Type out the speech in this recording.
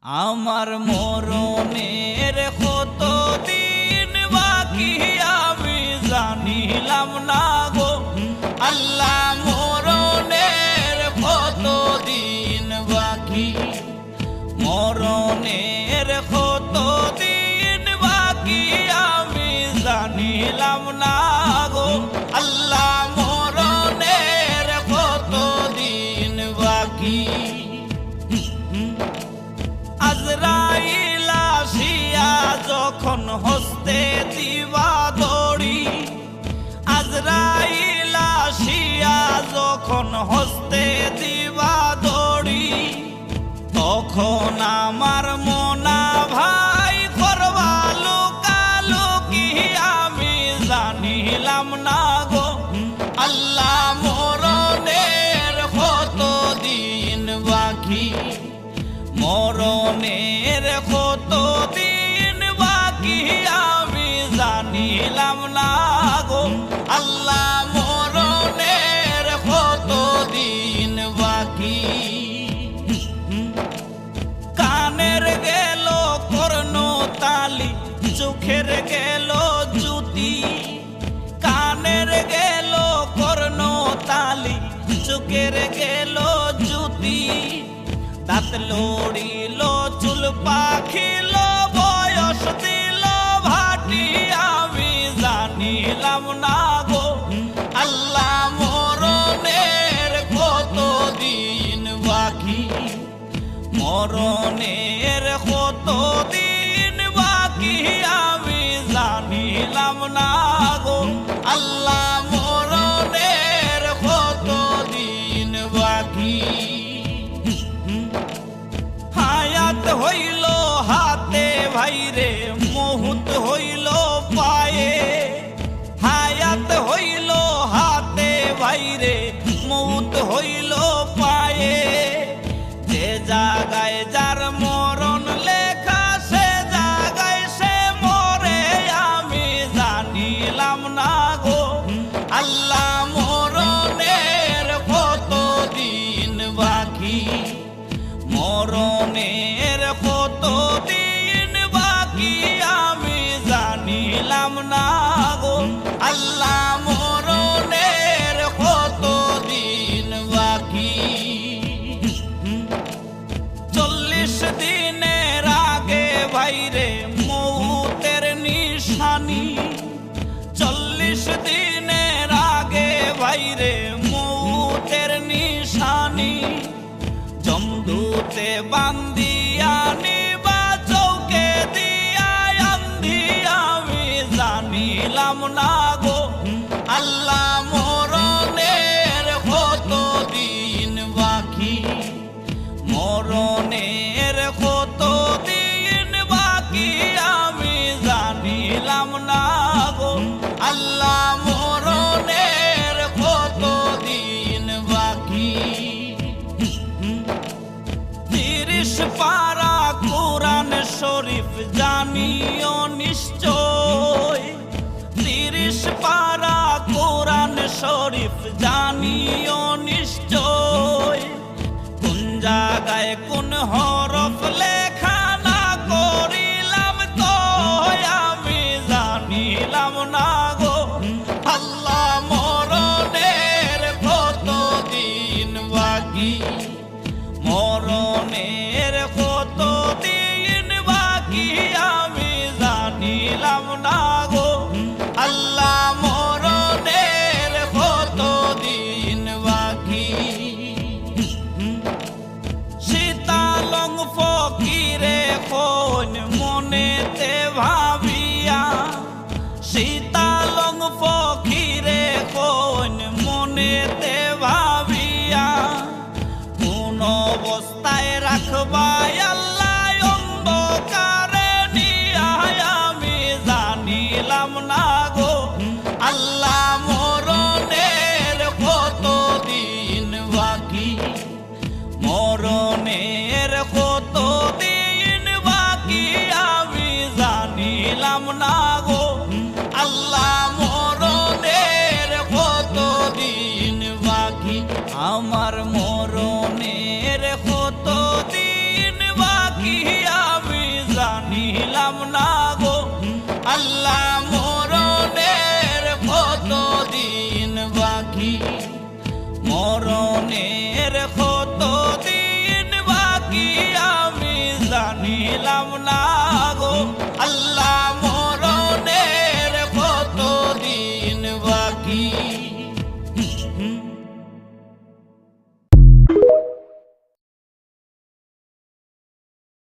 আমার মরণের কত দিন বাকি আমি জানিলাম না গো আল্লাহ, মরণের কত দিন বাকি, মরণের কত দিন বাকি আমি জানিলাম না গো আল্লাহ, মরণের কত দিন বাকি। আজরাইল আসিয়া যখন হস্তে দিবা দড়ি, আজরাইল আসিয়া যখন হস্তে দিবা দড়ি, তখন আমার মনা ভাই করবা লুকালুকি আমি জানিলাম না গো আল্লাহ, মরণের কত দিন বাকি, মরণের কত দিন বাকি আমি জানিলাম না গো আল্লাহ, মরণের কত দিন বাকি। কানের গেল কর্ণতালি, চোখের গেল জ্যোতি, কানের গেল কর্ণতালি, চোখের গেল জ্যোতি, দাঁত লড়িল চুল পাখিল বয়স দিল ভাটি আমি জানিলাম না গো আল্লাহ, মরণের কত দিন বাকি, মরণের কত দিন বাকি আমি জানিলাম না গো আল্লাহ, মরণের কত দিন বাকি। হায়াত হইল হাতে ভাইরে, মহুত হইল পায়ে, হায়াত হইল হাতে ভাইরে, মহুত হইল পায়ে, যে জায়গায় যার মরণ লেখা সে জায়গায় সে মরে আমি জানিলাম না গো আল্লাহ, মরণের কত দিন বাকি, মরণের কত দিন বাকি আমি জানিলাম না গো আল্লাহ, মরণের কত দিন বাকি। 40 দিনের আগে ভাইরে মৌতের নিশানি, 40 দিনের আগে ভাইরে মৌতের নিশানি, জমদূতে বান্দিয়া নিবা চৌকে দিয়া আন্ধি আমি জানিলাম না গো আল্লাহ, মরণের কত দিন বাকি, মরণের কত দিন বাকি আমি জানিলাম না গো আল্লাহ, মরণের কত দিন বাকি। 30 পারা কোরআন শরীফ জানিও নিশ্চয়, 30 পারা কোরআন শরীফ জানিও নিশ্চয়, কোন জায়গায় কোন হরফ লেখা না করিলাম তো আমি জানিলাম না গো আল্লাহ, মরণের কত দিন বাকি, মরণের কত দিন বাকি আমি জানিলাম না গো আল্লাহ, মরণের কত দিন বাকি। শীতালং ফকিরে কোন মনেতে ভাবিয়া, শীতালং ফকিরে কোন মনেতে ভাবিয়া, কোন অবস্থায় রাখবাই আল্লাহ অন্ধকারে নিয়া আমি জানিলাম না গো আল্লাহ, মরণের কত দিন বাকি, মরণের কত দিন বাকি আমি জানিলাম না গো আল্লাহ, মরণের কত দিন বাকি, আমার মরণের কত দিন দিন